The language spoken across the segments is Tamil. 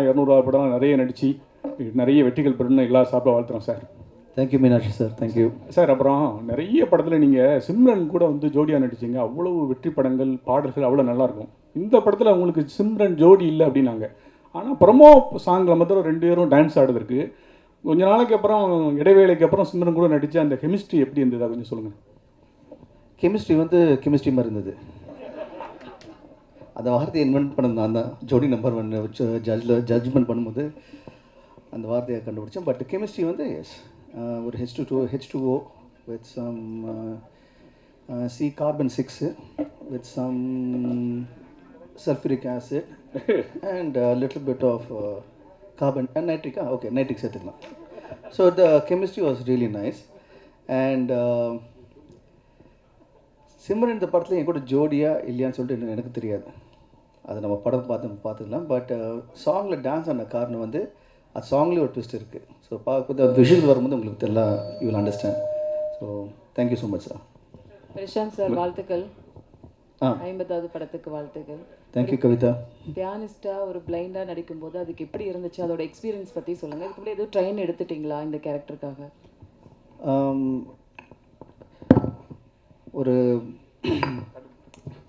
200 படம் நிறைய நடித்து நிறைய வெற்றிகள் பெறணும் எல்லா சார்பாக வாழ்த்துறோம் sir. Thank you Meenakshi sir, thank you sir. அப்புறம் நிறைய படத்தில் நீங்கள் சிம்ரன் கூட வந்து ஜோடியாக நடிச்சிங்க. அவ்வளவு வெற்றி படங்கள், பாடல்கள் அவ்வளோ நல்லாயிருக்கும். இந்த படத்தில் உங்களுக்கு சிம்ரன் ஜோடி இல்லை அப்படின்னாங்க. ஆனால் ப்ரமோ சாங்கில் மாத்திரம் 2 பேரும் டான்ஸ் ஆடுறதுக்கு கொஞ்ச நாளைக்கு அப்புறம், இடைவேளைக்கு அப்புறம் சிம்ரன் கூட நடித்த அந்த கெமிஸ்ட்ரி எப்படி இருந்தது கொஞ்சம் சொல்லுங்கள். கெமிஸ்ட்ரி வந்து கெமிஸ்ட்ரி மாதிரி இருந்தது. அந்த வார்த்தையை இன்வென்ட் பண்ணது நான் தான். ஜோடி நம்பர் 1 ஜட்ஜ்மெண்ட் பண்ணும்போது அந்த வார்த்தையை கண்டுபிடிச்சேன். பட் கெமிஸ்ட்ரி வந்து எஸ், ஒரு H2O with some C carbon 6 with some sulphuric acid and little bit of carbon and nitric. Okay, nitric சேர்த்துக்கலாம். So the chemistry was really nice. And Simran இந்த படத்தில் என் கூட ஜோடியா இல்லையான்னு சொல்லிட்டு எனக்கு தெரியாது. அது நம்ம படம் பார்த்துக்கலாம். பட் சாங்கில் டான்ஸ் ஆன காரணம் வந்து அது சாங்லேயே ஒரு ட்விஸ்ட் இருக்குது. ஸோ பார்க்கும்போது விஷுவல் வரும்போது உங்களுக்கு தெரியல, you will understand. So thank you so much sir. Prashanth sir, வாழ்த்துக்கள். 50வது படத்துக்கு வாழ்த்துக்கள். தேங்க்யூ கவிதா. பியானிஸ்டாக ஒரு பிளைண்டாக நடிக்கும்போது அதுக்கு எப்படி இருந்துச்சு, அதோட எக்ஸ்பீரியன்ஸ் பற்றி சொல்லுங்கள். இதுக்கு முன்னாடி எதுவும் ட்ரெயின் எடுத்துட்டிங்களா இந்த கேரக்டருக்காக? ஒரு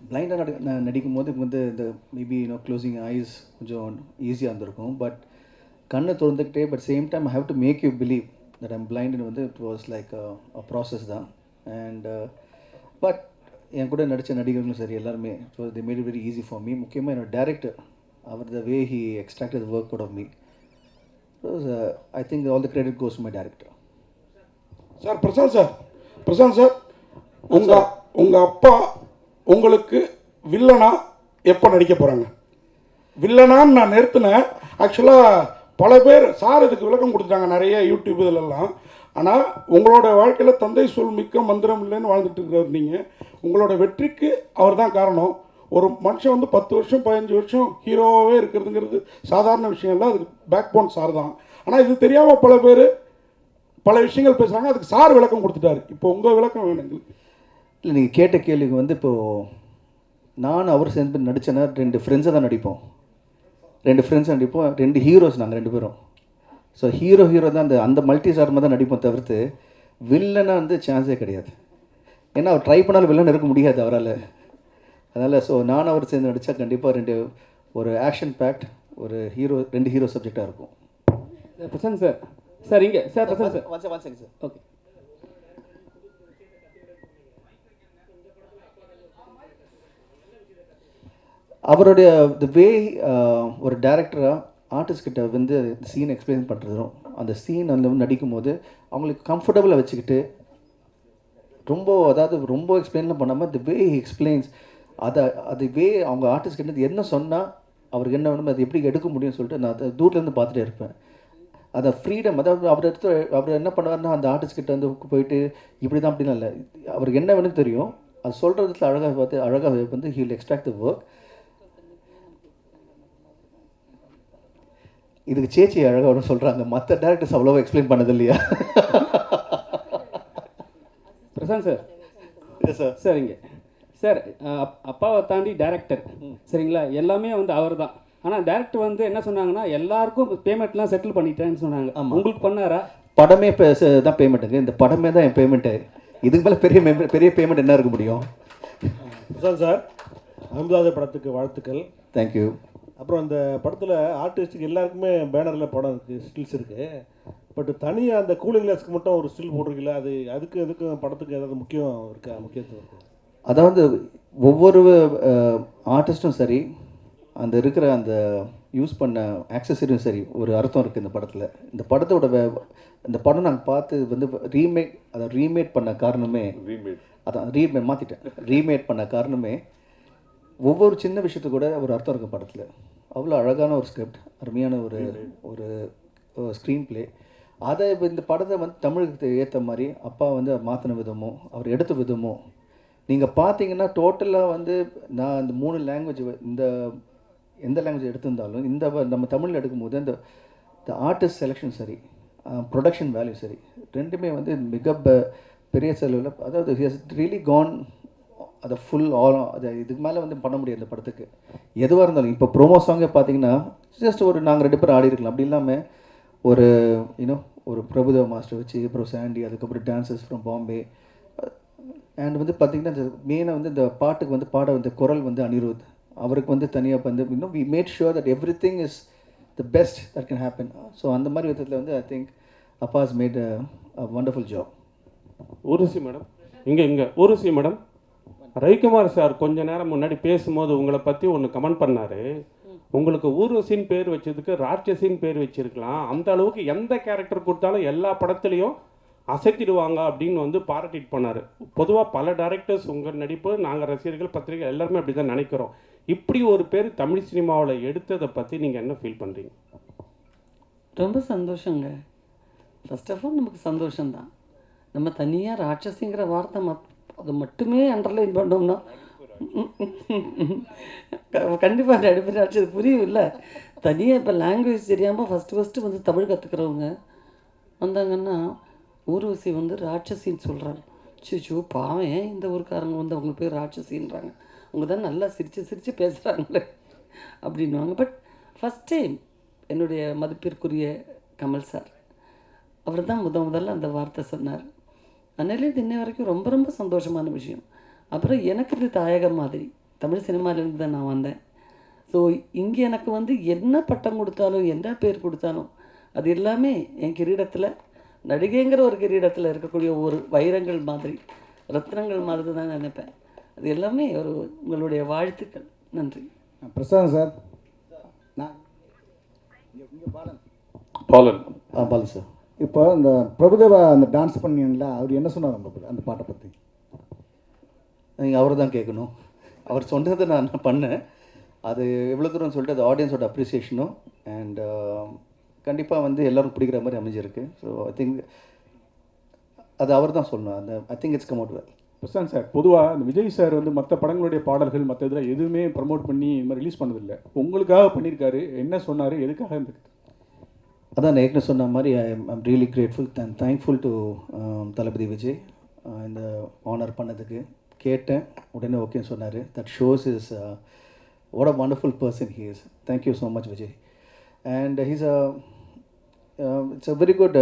பிளைண்டாக நடிக்கும் போது வந்து இந்த மேபி க்ளோசிங் ஐஸ் கொஞ்சம் ஈஸியாக இருந்திருக்கும். பட் கண்ணை திறந்துக்கிட்டே but same time I have to make you believe that I'm பிளைண்டுன்னு வந்து it was like a process தான். அண்ட் பட் என் கூட நடித்த நடிகர்களும் சரி எல்லாருமே they made it very easy for me. முக்கியமாக என்னோட டேரக்டர், அவர் the way he extracted the work out of me. I think all the credit goes to my director. Sir Prashanth sir, உங்கள் அப்பா உங்களுக்கு வில்லனா எப்போ நடிக்க போகிறாங்க? வில்லனான்னு நான் நிறுத்தினேன். ஆக்சுவலாக பல பேர் சார் இதுக்கு விளக்கம் கொடுத்துட்டாங்க நிறைய யூடியூப் இதிலெல்லாம். ஆனால் உங்களோட வாழ்க்கையில் தந்தை சொல் மிக்க மந்திரம் இல்லைன்னு வாழ்ந்துட்டு இருக்கிறவர் நீங்கள். உங்களோட வெற்றிக்கு அவர் தான் காரணம். ஒரு மனுஷன் வந்து 10 வருஷம் 15 வருஷம் ஹீரோவாகவே இருக்கிறதுங்கிறது சாதாரண விஷயம் இல்லை. அதுக்கு பேக் போன் சார் தான். ஆனால் இது தெரியாமல் பல பேர் பல விஷயங்கள் பேசுகிறாங்க. அதுக்கு சார் விளக்கம் கொடுத்துட்டாரு. இப்போ உங்கள் விளக்கம் வேணும் எங்களுக்கு. இல்லை, நீங்கள் கேட்ட கேள்விக்கு வந்து இப்போது நான் அவர் சேர்ந்து நடித்தேன்னா 2 ஃப்ரெண்ட்ஸை தான் நடிப்போம். 2 ஃப்ரெண்ட்ஸ் நடிப்போம், 2 ஹீரோஸ் நாங்கள் 2 பேரும். ஸோ ஹீரோ தான் அந்த மல்டி ஸ்டார்மாக தான் நடிப்போம் தவிர்த்து வில்லனாக வந்து சான்ஸே கிடையாது. ஏன்னா அவர் ட்ரை பண்ணாலும் வில்லன் இருக்க முடியாது அவரால். அதனால் ஸோ நான் அவர் சேர்ந்து நடித்தா கண்டிப்பாக ஒரு ஆக்ஷன் பேக்ட் ஒரு 2 ஹீரோ சப்ஜெக்டாக இருக்கும். பிரசாந்த் சார், சார் இங்கே sir, Prashanth sir, one second sir. Okay. அவருடைய த வே ஒரு டேரக்டராக ஆர்டிஸ்ட்கிட்ட வந்து சீன் எக்ஸ்பிளைன் பண்ணுறதும் அந்த சீன் அந்த நடிக்கும் போது அவங்களுக்கு கம்ஃபர்டபுளாக வச்சுக்கிட்டு ரொம்ப எக்ஸ்பிளைன்லாம் பண்ணாமல் த வே எக்ஸ்பிளைன்ஸ் அது வே அவங்க ஆர்டிஸ்ட்கிட்ட என்ன சொன்னால் அவருக்கு என்ன வேணுமோ அதை எப்படி எடுக்க முடியும்னு சொல்லிட்டு நான் அதை தூரத்துலேருந்து பார்த்துட்டே இருப்பேன். அதை ஃப்ரீடம், அதாவது அவர் என்ன பண்ணுவார்னா அந்த ஆர்டிஸ்ட்கிட்ட வந்து போயிட்டு இப்படி தான் அப்படிலாம் இல்லை, அவருக்கு என்ன வேணும்னு தெரியும். அது சொல்கிறதுல அழகாக வந்து ஹீல் எக்ஸ்ட்ராக்ட் த ஒர்க். இதுக்கு சேச்சி அழகாக சொல்கிறாங்க, மற்ற டேரக்டர்ஸ் அவ்வளோவா எக்ஸ்பிளைன் பண்ணது இல்லையா? பிரசாந்த் சார், சார் சரிங்க சார். அப்பாவை தாண்டி டேரக்டர் சரிங்களா, எல்லாமே வந்து அவர் தான். ஆனால் டேரக்டர் வந்து என்ன சொன்னாங்கன்னா எல்லாருக்கும் பேமெண்ட்லாம் செட்டில் பண்ணிட்டேன்னு சொன்னாங்க. உங்களுக்கு பண்ணாரா? படமே தான் பேமெண்ட்டுங்க. இந்த படமே தான் என் பேமெண்ட்டு. இதுக்கு மேலே பெரிய பேமெண்ட் என்ன இருக்க முடியும்? பிரசாந்த் சார், 50வது படத்துக்கு வாழ்த்துக்கள். தேங்க்யூ. அப்புறம் அந்த படத்தில் ஆர்டிஸ்ட்டுக்கு எல்லாருக்குமே பேனரில் படம் இருக்குது, ஸ்டில்ஸ் இருக்குது. பட் தனியாக அந்த கூலிங் கிளாஸ்க்கு மட்டும் ஒரு ஸ்டில் போட்டிருக்கீங்களா? அதுக்கும் படத்துக்கு ஏதாவது முக்கியத்துவம் இருக்குது? அதாவது ஒவ்வொரு ஆர்டிஸ்ட்டும் சரி, அந்த இருக்கிற அந்த யூஸ் பண்ண ஆக்சசரியும் சரி, ஒரு அர்த்தம் இருக்குது இந்த படத்தில். இந்த படம் நாங்கள் பார்த்து வந்து ரீமேட் பண்ண காரணமே ரீமேட் பண்ண காரணமே ஒவ்வொரு சின்ன விஷயத்துக்கு கூட ஒரு அர்த்தம் இருக்குது படத்தில். அவ்வளோ அழகான ஒரு ஸ்கிரிப்ட், அருமையான ஒரு ஸ்க்ரீன் ப்ளே. அதை இந்த படத்தை வந்து தமிழுக்கு ஏற்ற மாதிரி அப்பா வந்து மாற்றின விதமோ அவர் எடுத்த விதமோ நீங்கள் பார்த்தீங்கன்னா டோட்டலாக வந்து நான் இந்த 3 லாங்குவேஜ் எந்த லாங்குவேஜ் எடுத்திருந்தாலும் நம்ம தமிழில் எடுக்கும்போது இந்த ஆர்டிஸ்ட் செலெக்ஷன் சரி, ப்ரொடக்ஷன் வேல்யூ சரி, ரெண்டுமே வந்து மிக பெரிய செலவில், அதாவது ஹி ஹஸ் ரியலி கான் அதை ஃபுல் அது இதுக்கு மேலே வந்து பண்ண முடியாது இந்த படத்துக்கு. எதுவாக இருந்தாலும் இப்போ ப்ரோமோ சாங்கே பார்த்தீங்கன்னா ஜஸ்ட் ஒரு நாங்கள் 2 பேர் ஆடி இருக்கலாம். அப்படி இல்லாமல் ஒரு ஒரு பிரபுதேவ மாஸ்டர் வச்சு, அப்புறம் சாண்டி, அதுக்கப்புறம் டான்சர்ஸ் ஃப்ரம் பாம்பே, அண்ட் வந்து பார்த்திங்கன்னா இந்த மெயினாக வந்து இந்த பாட்டுக்கு வந்து பாட வந்து குரல் வந்து அனிருத், அவருக்கு வந்து தனியாக வந்து we made sure that everything is the best that can happen. So அந்த மாதிரி விதத்தில் வந்து ஐ திங்க் அப்பா has made a wonderful job. Urvashi madam இங்கே ஊர்வசி மேடம், ரவிக்குமார் சார் கொஞ்ச நேரம் முன்னாடி பேசும்போது உங்களை பற்றி ஒன்று கமெண்ட் பண்ணார். உங்களுக்கு ஊர்வசின்னு பேர் வச்சதுக்கு ராட்சசின்னு பேர் வச்சிருக்கலாம், அந்த அளவுக்கு எந்த கேரக்டர் கொடுத்தாலும் எல்லா படத்துலையும் அசைத்திடுவாங்க அப்படின்னு வந்து பாராட்டிட்டு பண்ணார். பொதுவாக பல டைரக்டர்ஸ் உங்கள் நடிப்பு, நாங்கள் ரசிகர்கள், பத்திரிகை எல்லாருமே அப்படி தான் நினைக்கிறோம். இப்படி ஒரு பேர் தமிழ் சினிமாவில் எடுத்ததை பற்றி நீங்கள் என்ன ஃபீல் பண்ணுறீங்க? ரொம்ப சந்தோஷங்க. ஃபர்ஸ்ட் ஆஃப் ஆல் நமக்கு சந்தோஷம்தான். நம்ம தனியாக ராட்சசிங்கிற வார்த்தை அது மட்டுமே அண்டர்லைன் பண்ணோம்னா கண்டிப்பாக நடிப்பு ராட்சது புரியும் இல்லை. தனியாக இப்போ லாங்குவேஜ் தெரியாமல் ஃபஸ்ட்டு வந்து தமிழ் கற்றுக்கிறவங்க வந்தாங்கன்னா ஊர்வசி வந்து ராட்சசின்னு சொல்கிறாங்க. சிச்சோ பாவம், ஏன் இந்த ஊருக்காரங்க வந்து அவங்க பேர் ராட்சசின்றாங்க, அவங்க தான் நல்லா சிரித்து பேசுகிறாங்களே அப்படின்வாங்க. பட் ஃபஸ்ட் டைம் என்னுடைய மதிப்பிற்குரிய கமல் சார் அவர் தான் முதல்ல அந்த வார்த்தை சொன்னார். அதனால இது இன்ன வரைக்கும் ரொம்ப ரொம்ப சந்தோஷமான விஷயம். அப்புறம் எனக்கு இது தாயகம் மாதிரி, தமிழ் சினிமாவிலேருந்து தான் நான் வந்தேன். ஸோ இங்கே எனக்கு வந்து என்ன பட்டம் கொடுத்தாலும் என்ன பேர் கொடுத்தாலும் அது எல்லாமே என் கிரீடத்தில், நடிகைங்கிற ஒரு கிரீடத்தில் இருக்கக்கூடிய ஒரு வைரங்கள் மாதிரி, ரத்னங்கள் மாதிரி தான் நினைப்பேன். அது எல்லாமே ஒரு உங்களுடைய வாழ்த்துக்கள். நன்றி. பிரசாத் சார், நான் பாலன் பாலன் சார், இப்போ இந்த பிரபுதேவா அந்த டான்ஸ் பண்ணீங்களா, அவர் என்ன சொன்னார் அந்த பாட்டை பற்றி? நீங்கள் அவரை தான் கேட்கணும். அவர் சொன்னதை நான் பண்ணேன். அது எவ்வளோ தூரம் சொல்லிட்டு அது ஆடியன்ஸோட அப்ரிசியேஷனும் அண்ட் கண்டிப்பாக வந்து எல்லோரும் பிடிக்கிற மாதிரி அமைஞ்சிருக்கு. ஸோ ஐ திங்க் அது அவர் தான் சொல்லணும். அந்த I think it's come out well. Prashanth sir, பொதுவாக இந்த விஜய் சார் வந்து மற்ற படங்களுடைய பாடல்கள் மற்ற இதில் எதுவுமே ப்ரமோட் பண்ணி இந்த மாதிரி ரிலீஸ் பண்ணதில்லை. உங்களுக்காக பண்ணியிருக்காரு. என்ன சொன்னார், எதுக்காக இருந்துருக்கு? அதான் நான் ஏற்கனவே சொன்ன மாதிரி I'm really grateful and thankful to Thalapathy Vijay இந்த ஆனர் பண்ணதுக்கு. கேட்டேன், உடனே ஓகேன்னு சொன்னார். That shows is what a wonderful person he is. Thank you so much Vijay. And he's it's a very good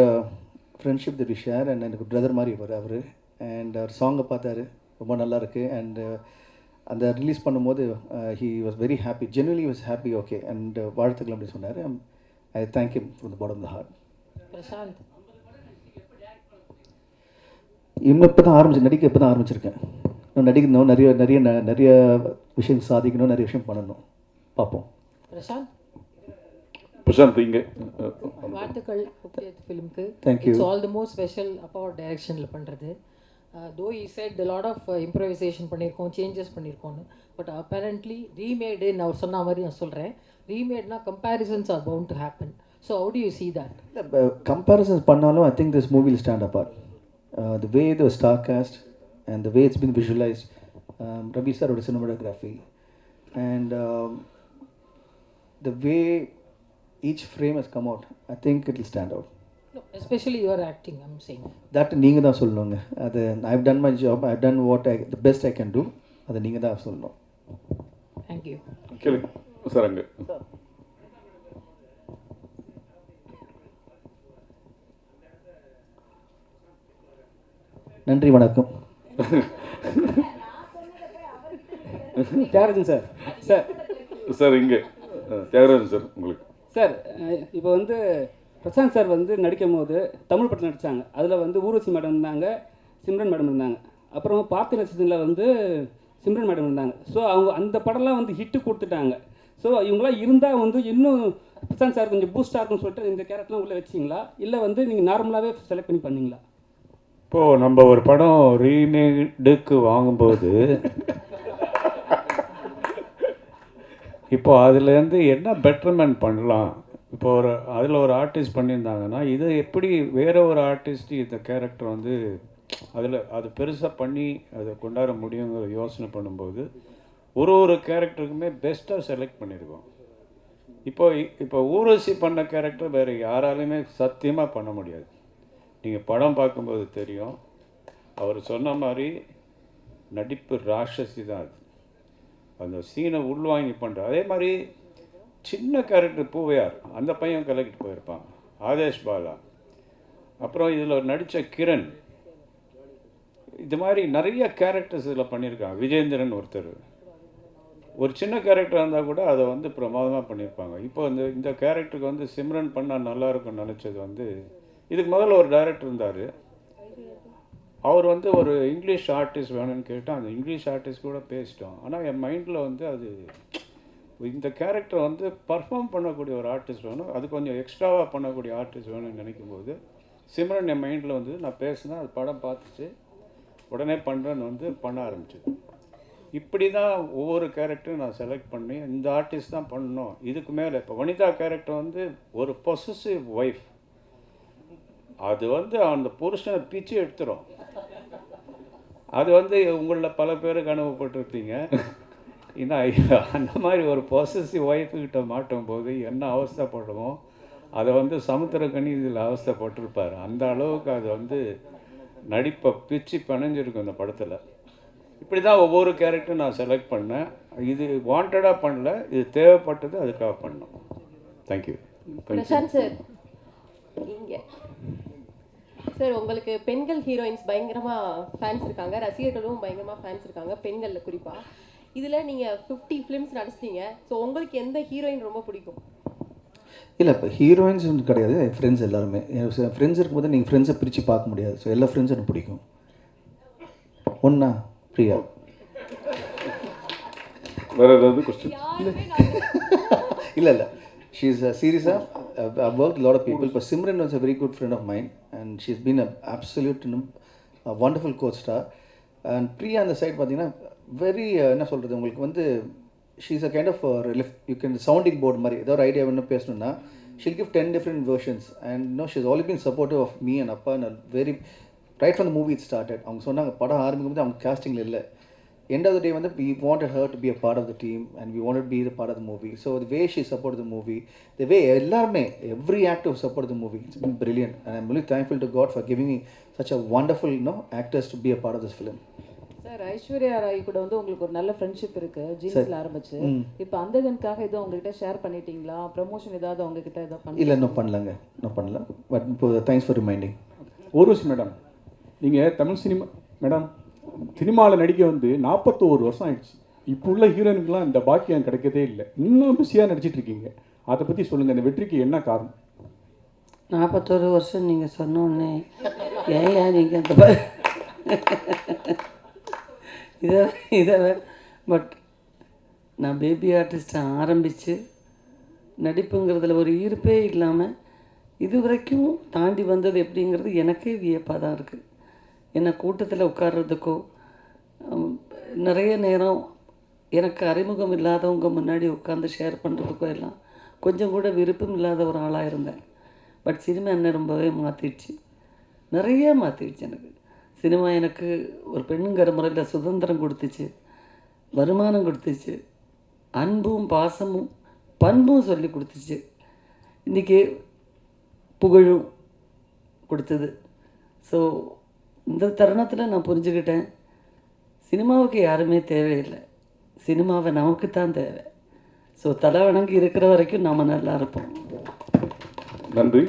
friendship that we share. And எனக்கு பிரதர் மாதிரி அவர். அண்ட் அவர் சாங்கை பார்த்தாரு, ரொம்ப நல்லா இருக்குது. அண்ட் அந்த ரிலீஸ் பண்ணும்போது he was very happy, genuinely was happy. Okay and வாழ்த்துக்கள் அப்படி சொன்னார். I thank him from the bottom of the heart. Prashanth, இன்னும் இப்போ தான் நடிக்க இப்போ தான் ஆரம்பிச்சிருக்கேன். இன்னும் நடிக்கணும், நிறைய நிறைய நிறைய விஷயம் சாதிக்கணும், நிறைய விஷயம் பண்ணணும். பார்ப்போம். பிரசாந்த் இங்கே வாழ்த்துக்கள் ஃபிலிம்க்கு. Thank you. It's all the more special அப்பாவோட டைரக்ஷனில் பண்ணுறது. Though he said lot of improvisation பண்ணியிருக்கோம், சேஞ்சஸ் பண்ணியிருக்கோன்னு. பட் அப்பேரண்ட்லி ரீமேடுன்னு அவர் சொன்ன மாதிரி நான் சொல்கிறேன். ரீமேட்னா comparisons are bound to happen. So how do you see that? Comparisons பண்ணாலும் I think this movie will stand apart. The way the star cast and the way it's been visualized, Ravi sir with cinematography, and the way each frame has come out, I think it will stand out. No, especially your acting, I'm saying. That நீங்க தான் சொல்லணுங்க. அது I've done my job, I've done what the best I can do. அது நீங்க தான் சொல்லணும். Thank you. கேளுங்க சார். அங்கே நன்றி, வணக்கம். தியாகராஜன் சார். சார் இங்கே தியாகராஜன் சார், உங்களுக்கு சார் இப்போ வந்து பிரசாந்த் சார் வந்து நடிக்கும் போது தமிழ் படத்தில் நடித்தாங்க. அதில் வந்து ஊர்வசி மேடம் இருந்தாங்க, சிம்ரன் மேடம் இருந்தாங்க. அப்புறம் பார்த்து நட்சத்திரத்தில் வந்து சிம்ரன் மேடம் இருந்தாங்க. ஸோ அவங்க அந்த படம்லாம் வந்து ஹிட்டு கொடுத்துட்டாங்க. ஸோ இவங்களாம் இருந்தால் வந்து இன்னும் பிரசாந்த் சார் கொஞ்சம் பூஸ்டாக இருக்குன்னு சொல்லிட்டு இந்த கேரக்டர்லாம் உள்ளே வச்சிங்களா, இல்லை வந்து நீங்கள் நார்மலாகவே செலக்ட் பண்ணி பண்ணீங்களா? இப்போது நம்ம ஒரு படம் ரீமேடுக்கு வாங்கும்போது இப்போது அதுலேருந்து என்ன பெட்டர்மெண்ட் பண்ணலாம், இப்போ அதில் ஒரு ஆர்டிஸ்ட் பண்ணியிருந்தாங்கன்னா இதை எப்படி வேறு ஒரு ஆர்டிஸ்ட் இந்த கேரக்டர் வந்து அது பெருசாக பண்ணி அதை கொண்டாட முடியுங்கிற யோசனை பண்ணும்போது ஒரு கேரக்டருக்குமே பெஸ்ட்டாக செலக்ட் பண்ணியிருக்கோம். இப்போ ஊர்வசி பண்ண கேரக்டர் வேறு யாராலையுமே சத்தியமாக பண்ண முடியாது. நீங்கள் படம் பார்க்கும்போது தெரியும். அவர் சொன்ன மாதிரி நடிப்பு ராட்சசி தான் அது. அந்த சீனை உள்வாங்கி பண்ணுற. அதே மாதிரி சின்ன கேரக்டர் பூவையார், அந்த பையன் கலக்கிட்டு போயிருப்பான். ஆதேஷ் பாலா, அப்புறம் இதில் நடித்த கிரண், இது மாதிரி நிறைய கேரக்டர்ஸ் இதில் பண்ணியிருக்காங்க. விஜேந்திரன் ஒருத்தர், ஒரு சின்ன கேரக்டர் இருந்தால் கூட அதை வந்து பிரமாதமாக பண்ணியிருப்பாங்க. இப்போ இந்த கேரக்டருக்கு வந்து சிம்ரன் பண்ணால் நல்லாயிருக்கும்னு நினச்சது வந்து, இதுக்கு முதல்ல ஒரு டைரக்டர் இருந்தார். அவர் வந்து ஒரு இங்கிலீஷ் ஆர்டிஸ்ட் வேணும்னு கேட்டால் அந்த இங்கிலீஷ் ஆர்டிஸ்ட் கூட பேசிட்டோம். ஆனால் என் மைண்டில் வந்து அது இந்த கேரக்டர் வந்து பர்ஃபார்ம் பண்ணக்கூடிய ஒரு ஆர்டிஸ்ட் வேணும், அது கொஞ்சம் எக்ஸ்ட்ராவாக பண்ணக்கூடிய ஆர்டிஸ்ட் வேணும்னு நினைக்கும்போது சிம்ரன் என் மைண்டில் வந்து நான் பேசினேன். அது படம் பார்த்துச்சு, உடனே பண்ணுறேன்னு வந்து பண்ண ஆரம்பிச்சது. இப்படி தான் ஒவ்வொரு கேரக்டரும் நான் செலக்ட் பண்ணி இந்த ஆர்டிஸ்ட் தான் பண்ணணும். இதுக்கு மேலே இப்போ வனிதா கேரக்டர் வந்து ஒரு பொசசிவ் ஒய்ஃப், அது வந்து அந்த புருஷனை பிச்சு எடுத்துரும். அது வந்து உங்களில் பல பேருக்கு அனுபவப்பட்டிருப்பீங்க. ஏன்னா அந்த மாதிரி ஒரு பொசசிவ் ஒய்ஃபுக்கிட்ட மாட்டும் போது என்ன அவஸ்தைப்படுமோ அதை வந்து சமுத்திரக்கனி இதில் அவஸ்தைப்பட்டிருப்பார். அந்த அளவுக்கு அது வந்து நடிப்பை பிச்சு பிணைஞ்சிருக்கும் இந்த படத்தில். இப்படி தான் ஒவ்வொரு கேரக்டரும் நான் செலக்ட் பண்ணேன். இது வாண்டடாக பண்ணல, இது தேவைப்பட்டது, அதுக்காக பண்ணோம். தேங்க்யூ. பிரசாந்த் சார், இங்கே சார் உங்களுக்கு பெண்கள் ஹீரோயின்ஸ் பயங்கரமாக ஃபேன்ஸ் இருக்காங்க, ரசிகர்களும் பயங்கரமாக ஃபேன்ஸ் இருக்காங்க, பெண்களில் குறிப்பாக. இதில் நீங்கள் 50 ஃபிலிம்ஸ் நடிச்சிட்டீங்க. ஸோ உங்களுக்கு எந்த ஹீரோயின் ரொம்ப பிடிக்கும்? இல்லை, இப்போ ஹீரோயின்ஸ் வந்து கிடையாது, என் ஃப்ரெண்ட்ஸ் எல்லாருமே. என் ஃப்ரெண்ட்ஸ் இருக்கும்போது நீங்கள் ஃப்ரெண்ட்ஸை பிரித்து பார்க்க முடியாது. ஸோ எல்லா ஃப்ரெண்ட்ஸும் எனக்கு பிடிக்கும். ஒன்றா பிரியா. வேறு ஏதாவது கொஸ்டின்? இல்லை இல்லை, ஷீ இஸ் சீரியஸாக I've worked with a lot of people, but Simran was a very good friend of mine and she's been an absolute a wonderful co-star. And Priya on the side பார்த்தீங்கன்னா very என்ன சொல்கிறது உங்களுக்கு வந்து she's a kind of you can sounding board மாதிரி ஏதோ ஒரு ஐடியா வேணும் பேசணும்னா she'll give 10 different versions and she's always been supportive of me and Appa and very right from the movie it started. அவங்க சொன்னாங்க படம் ஆரம்பிக்கும் போது அவங்க castingல இல்லை, end of the day வந்து we wanted her to be a part of the team and we wanted to be the part of the movie. So the way she supported the movie, the way எல்லாருமே every actor supported the movie, it's been brilliant and I'm really thankful to God for giving me such a wonderful actors to be a part of this film. Sir, Aishwarya Rai கூட வந்து உங்களுக்கு ஒரு நல்ல ஃப்ரெண்ட்ஷிப் இருக்கு, ஜீன்ஸ்ல ஆரம்பிச்சு. இப்போ அந்தகனுக்காக ஏதோ உங்ககிட்ட ஷேர் பண்ணிட்டீங்களா? ப்ரமோஷன் ஏதாவது உங்ககிட்ட ஏதோ பண்ணி? இல்லை, இன்னும் பண்ணலங்க, இன்னும் பண்ணல. பட் இப்போ thanks for reminding. Urvashi madam, நீங்கள் தமிழ் சினிமாவில் நடிக்க வந்து 41 வருஷம் ஆயிடுச்சு. இப்போ உள்ள ஹீரோயினுக்கெலாம் இந்த பாக்கியம் கிடைக்கதே இல்லை. இன்னும் பிஸியாக நடிச்சிட்டு இருக்கீங்க, அதை பற்றி சொல்லுங்கள். இந்த வெற்றிக்கு என்ன காரணம்? 41 வருஷம் நீங்கள் சொன்னோன்னே ஏன் நீங்கள் அந்த இதை பட் நான் பேபி ஆர்டிஸ்ட்டை ஆரம்பித்து நடிப்புங்கிறதுல ஒரு ஈர்ப்பே இல்லாமல் இது வரைக்கும் தாண்டி வந்தது எப்படிங்கிறது எனக்கே வியப்பாக தான் இருக்குது. என்னை கூட்டத்தில் உட்கார்றதுக்கோ நிறைய நேரம் எனக்கு அறிமுகம் இல்லாதவங்க முன்னாடி உட்காந்து ஷேர் பண்ணுறதுக்கோ எல்லாம் கொஞ்சம் கூட விருப்பம் இல்லாத ஒரு ஆளாக இருந்தேன். பட் சினிமா என்ன ரொம்பவே மாற்றிடுச்சு, நிறைய மாற்றிடுச்சு. எனக்கு சினிமா எனக்கு ஒரு பெண்ணுங்கிற முறையில் சுதந்திரம் கொடுத்துச்சு, வருமானம் கொடுத்துச்சு, அன்பும் பாசமும் பண்பும் சொல்லி கொடுத்துச்சு, இன்றைக்கி புகழும் கொடுத்தது. ஸோ இந்த தருணத்தில் நான் புரிஞ்சுக்கிட்டேன், சினிமாவுக்கு யாருமே தேவையில்லை, சினிமாவை நமக்கு தான் தேவை. ஸோ தலை வணங்கி இருக்கிற வரைக்கும் நாம் நல்லா இருப்போம். நன்றி.